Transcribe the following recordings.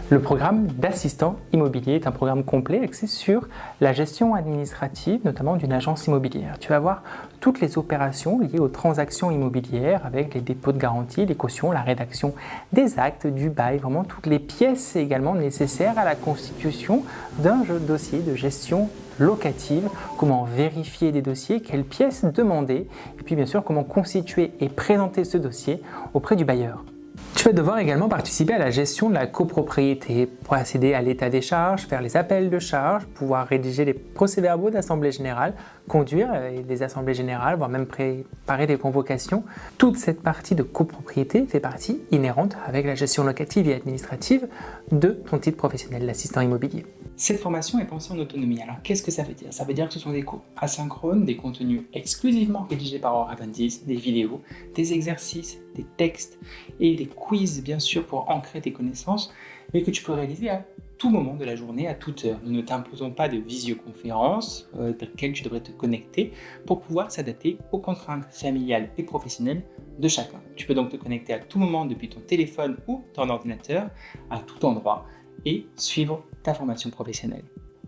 Le programme d'assistant immobilier est un programme complet axé sur la gestion administrative, notamment d'une agence immobilière. Tu vas voir toutes les opérations liées aux transactions immobilières avec les dépôts de garantie, les cautions, la rédaction des actes, du bail, vraiment toutes les pièces également nécessaires à la constitution d'un dossier de gestion locative, comment vérifier des dossiers, quelles pièces demander, et puis bien sûr comment constituer et présenter ce dossier auprès du bailleur. Tu vas devoir également participer à la gestion de la copropriété pour accéder à l'état des charges, faire les appels de charges, pouvoir rédiger les procès-verbaux d'assemblée générale, conduire des assemblées générales, voire même préparer des convocations. Toute cette partie de copropriété fait partie inhérente avec la gestion locative et administrative de ton titre professionnel d'assistant immobilier. Cette formation est pensée en autonomie. Alors qu'est-ce que ça veut dire? Ça veut dire que ce sont des cours asynchrones, des contenus exclusivement rédigés par Oraventis, des vidéos, des exercices, des textes et des quiz bien sûr pour ancrer tes connaissances, mais que tu peux réaliser à tout moment de la journée, à toute heure. Nous ne t'imposons pas de visioconférence dans laquelle tu devrais te connecter pour pouvoir s'adapter aux contraintes familiales et professionnelles de chacun. Tu peux donc te connecter à tout moment depuis ton téléphone ou ton ordinateur, à tout endroit, et suivre ta formation professionnelle.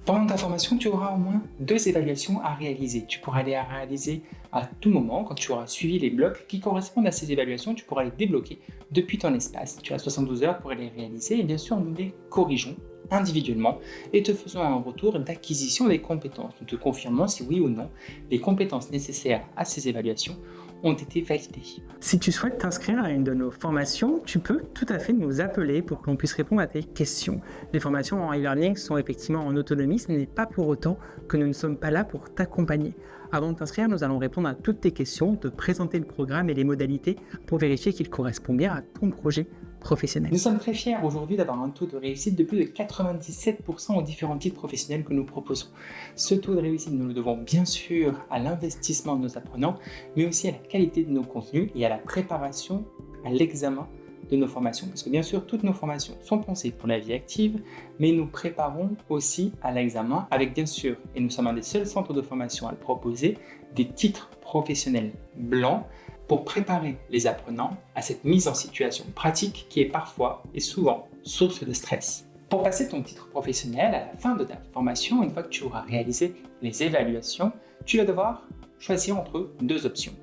Pendant ta formation, tu auras au moins 2 évaluations à réaliser. Tu pourras les réaliser à tout moment. Quand tu auras suivi les blocs qui correspondent à ces évaluations, tu pourras les débloquer depuis ton espace. Tu as 72 heures pour les réaliser et bien sûr, nous les corrigeons individuellement et te faisons un retour d'acquisition des compétences. Nous te confirmons si oui ou non les compétences nécessaires à ces évaluations ont été validées. Si tu souhaites t'inscrire à une de nos formations, tu peux tout à fait nous appeler pour que l'on puisse répondre à tes questions. Les formations en e-learning sont effectivement en autonomie, ce n'est pas pour autant que nous ne sommes pas là pour t'accompagner. Avant de t'inscrire, nous allons répondre à toutes tes questions, te présenter le programme et les modalités pour vérifier qu'il correspond bien à ton projet professionnel. Nous sommes très fiers aujourd'hui d'avoir un taux de réussite de plus de 97% aux différents titres professionnels que nous proposons. Ce taux de réussite, nous le devons bien sûr à l'investissement de nos apprenants, mais aussi à la qualité de nos contenus et à la préparation à l'examen de nos formations. Parce que bien sûr, toutes nos formations sont pensées pour la vie active, mais nous préparons aussi à l'examen avec bien sûr, et nous sommes un des seuls centres de formation à le proposer, des titres professionnels blancs pour préparer les apprenants à cette mise en situation pratique qui est parfois et souvent source de stress. Pour passer ton titre professionnel à la fin de ta formation, une fois que tu auras réalisé les évaluations, tu vas devoir choisir entre 2 options.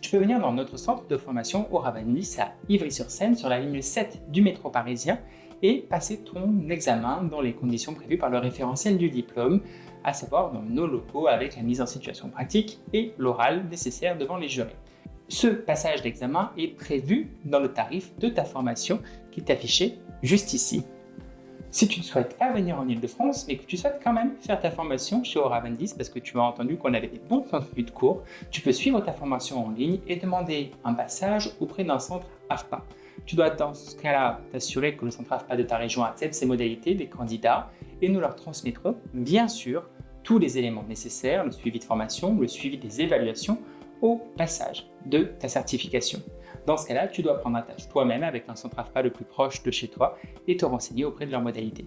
Tu peux venir dans notre centre de formation Oraventis à Ivry-sur-Seine sur la ligne 7 du métro parisien et passer ton examen dans les conditions prévues par le référentiel du diplôme, à savoir dans nos locaux avec la mise en situation pratique et l'oral nécessaire devant les jurés. Ce passage d'examen est prévu dans le tarif de ta formation qui est affiché juste ici. Si tu ne souhaites pas venir en Ile-de-France, mais que tu souhaites quand même faire ta formation chez Oraventis parce que tu as entendu qu'on avait des bons contenus de cours, tu peux suivre ta formation en ligne et demander un passage auprès d'un centre AFPA. Tu dois dans ce cas-là t'assurer que le centre AFPA de ta région accepte ces modalités des candidats et nous leur transmettrons bien sûr tous les éléments nécessaires, le suivi de formation, le suivi des évaluations au passage de ta certification. Dans ce cas-là, tu dois prendre attache toi-même avec un centre AFPA le plus proche de chez toi et te renseigner auprès de leurs modalités.